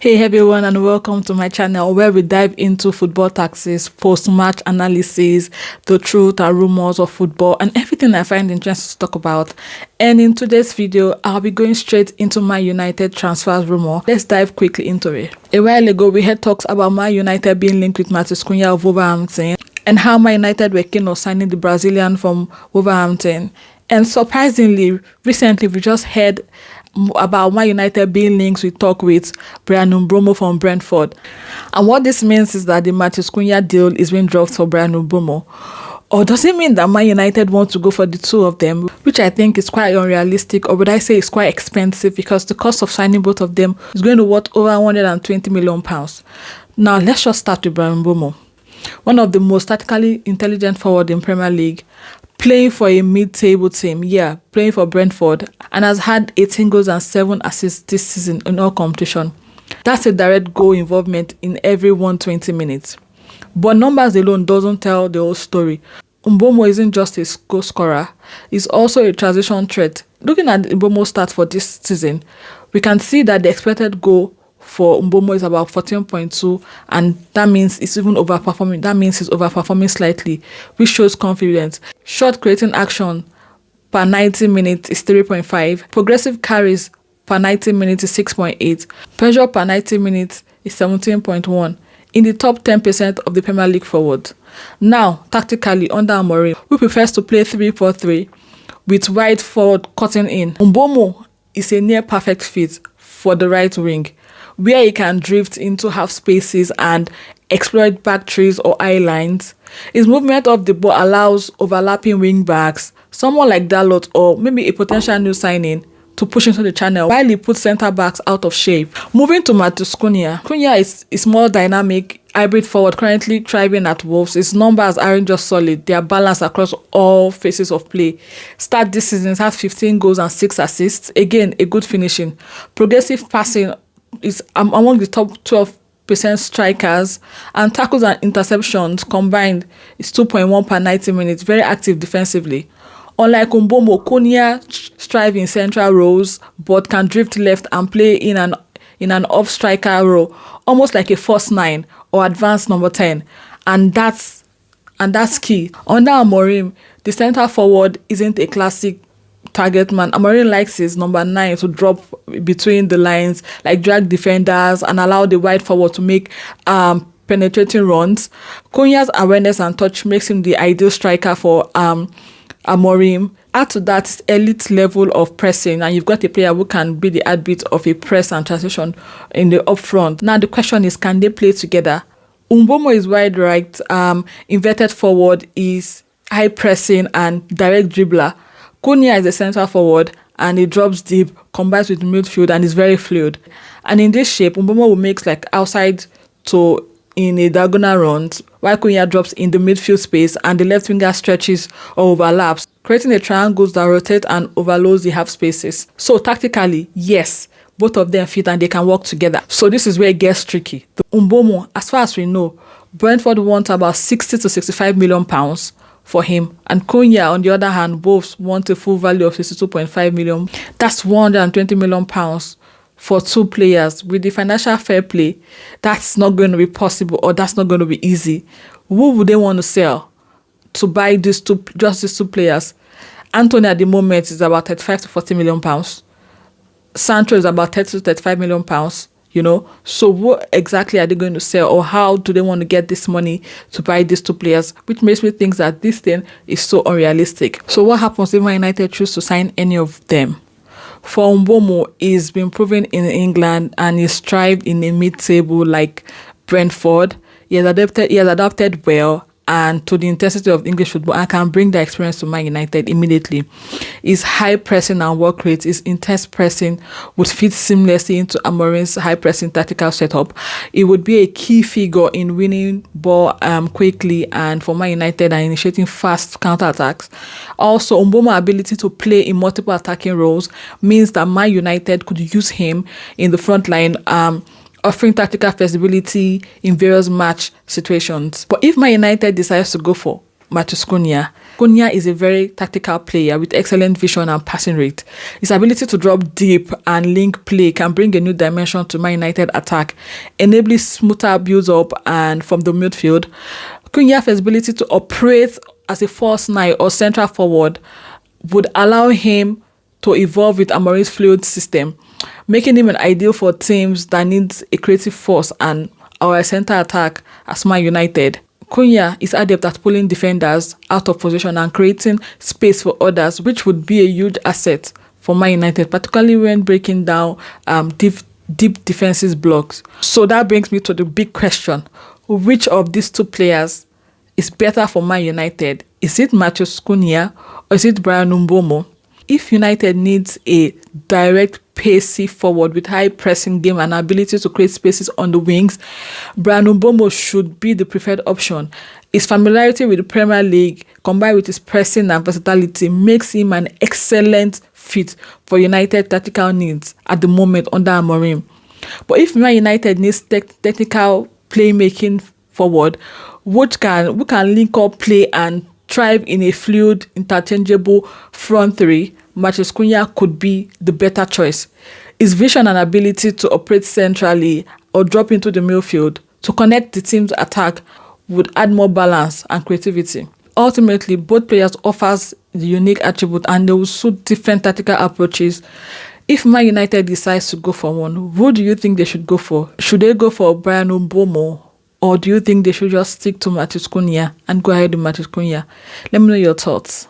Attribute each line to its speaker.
Speaker 1: Hey everyone, and welcome to my channel where we dive into football tactics, post-match analysis, the truth and rumors of football, and everything I find interesting to talk about. And in today's video, I'll be going straight into Man United transfers rumor. Let's dive quickly into it. A while ago, we had talks about Man United being linked with Matheus Cunha of Wolverhampton and how Man United were keen on signing the Brazilian from Wolverhampton. And surprisingly, recently we just heard about Man United being linked with talk with Bryan Mbeumo from Brentford. And what this means is that the Matheus Cunha deal is being dropped for Bryan Mbeumo. Or does it mean that Man United want to go for the two of them, which I think is quite unrealistic, or would I say it's quite expensive, because the cost of signing both of them is going to worth over £120 million. Now, let's just start with Bryan Mbeumo, one of the most tactically intelligent forward in Premier League, playing for a mid-table team, playing for Brentford, and has had 18 goals and 7 assists this season in all competition. That's a direct goal involvement in every 120 minutes. But numbers alone doesn't tell the whole story. Mbeumo isn't just a goal scorer, he's also a transition threat. Looking at Mbeumo's stats for this season, we can see that the expected goal for Mbeumo is about 14.2, and that means it's even overperforming. That means he's overperforming slightly, which shows confidence. Shot creating action per 90 minutes is 3.5. Progressive carries per 90 minutes is 6.8. Pressure per 90 minutes is 17.1. In the top 10% of the Premier League forward. Now, tactically, under Amorim, who prefers to play 3-4-3 with wide forward cutting in, Mbeumo is a near perfect fit for the right wing, where he can drift into half spaces and exploit back trees or eye lines. His movement of the ball allows overlapping wing backs, someone like Dalot or maybe a potential new signing, to push into the channel while he puts centre backs out of shape. Moving to Matheus Cunha. Cunha is more dynamic, hybrid forward, currently thriving at Wolves. His numbers aren't just solid, they are balanced across all phases of play. Start this season has 15 goals and 6 assists. Again, a good finishing. Progressive passing is among the top 12% strikers, and tackles and interceptions combined is 2.1 per 90 minutes. Very active defensively. Unlike Mbeumo, Cunha strives in central roles but can drift left and play in an off striker role, almost like a false 9 or advanced number 10, and that's key. Under Amorim, the centre forward isn't a classic target man. Amorim likes his number 9 to drop between the lines, like drag defenders and allow the wide forward to make penetrating runs. Cunha's awareness and touch makes him the ideal striker for Amorim. Add to that is elite level of pressing, and you've got a player who can be the heartbeat of a press and transition in the up front. Now the question is, can they play together? Mbeumo is wide right, inverted forward, is high pressing and direct dribbler. Cunha is a centre forward and he drops deep, combines with midfield, and is very fluid. And in this shape, Mbeumo will make like outside to in a diagonal runs, while Cunha drops in the midfield space and the left winger stretches or overlaps, creating a triangles that rotate and overloads the half spaces. So tactically, yes, both of them fit and they can work together. So this is where it gets tricky. The Mbeumo, as far as we know, Brentford wants about 60 to 65 million pounds for him, and Cunha, on the other hand, both want a full value of 62.5 million. That's 120 million pounds for two players. With the financial fair play, that's not going to be possible, or that's not going to be easy. Who would they want to sell to buy these two players? Anthony at the moment is about 35 to 40 million pounds. Sancho is about 30 to 35 million pounds. So what exactly are they going to sell, or how do they want to get this money to buy these two players? Which makes me think that this thing is so unrealistic. So what happens if Man United choose to sign any of them? For Mbeumo, he's been proven in England and he's thrived in a mid-table like Brentford. He has adapted well and to the intensity of English football and can bring the experience to Man United immediately. His high pressing and work rate, his intense pressing would fit seamlessly into Amorim's high pressing tactical setup. It would be a key figure in winning ball quickly and for Man United and initiating fast counterattacks. Also, Mbeumo's ability to play in multiple attacking roles means that Man United could use him in the front line, offering tactical flexibility in various match situations. But if Man United decides to go for Matheus Cunha, Cunha is a very tactical player with excellent vision and passing rate. His ability to drop deep and link play can bring a new dimension to Man United attack, enabling smoother build-up and from the midfield. Cunha's ability to operate as a false nine or central forward would allow him to evolve with Amorim's fluid system, making him an ideal for teams that needs a creative force and our center attack as Man United. Cunha is adept at pulling defenders out of position and creating space for others, which would be a huge asset for Man United, particularly when breaking down deep defensive blocks. So that brings me to the big question. Which of these two players is better for Man United? Is it Matheus Cunha or is it Bryan Mbeumo? If United needs a direct, pacey forward with high pressing game and ability to create spaces on the wings, Bryan Mbeumo should be the preferred option. His familiarity with the Premier League, combined with his pressing and versatility, makes him an excellent fit for United tactical needs at the moment under Amorim. But if Man United needs technical playmaking forward, who can link up play and thrive in a fluid, interchangeable front three, Matheus Cunha could be the better choice. His vision and ability to operate centrally or drop into the midfield to connect the team's attack would add more balance and creativity. Ultimately, both players offers the unique attribute and they will suit different tactical approaches. If Man United decides to go for one, who do you think they should go for? Should they go for Bryan Mbeumo? Or do you think they should just stick to Matheus Cunha and go ahead with Matheus Cunha? Let me know your thoughts.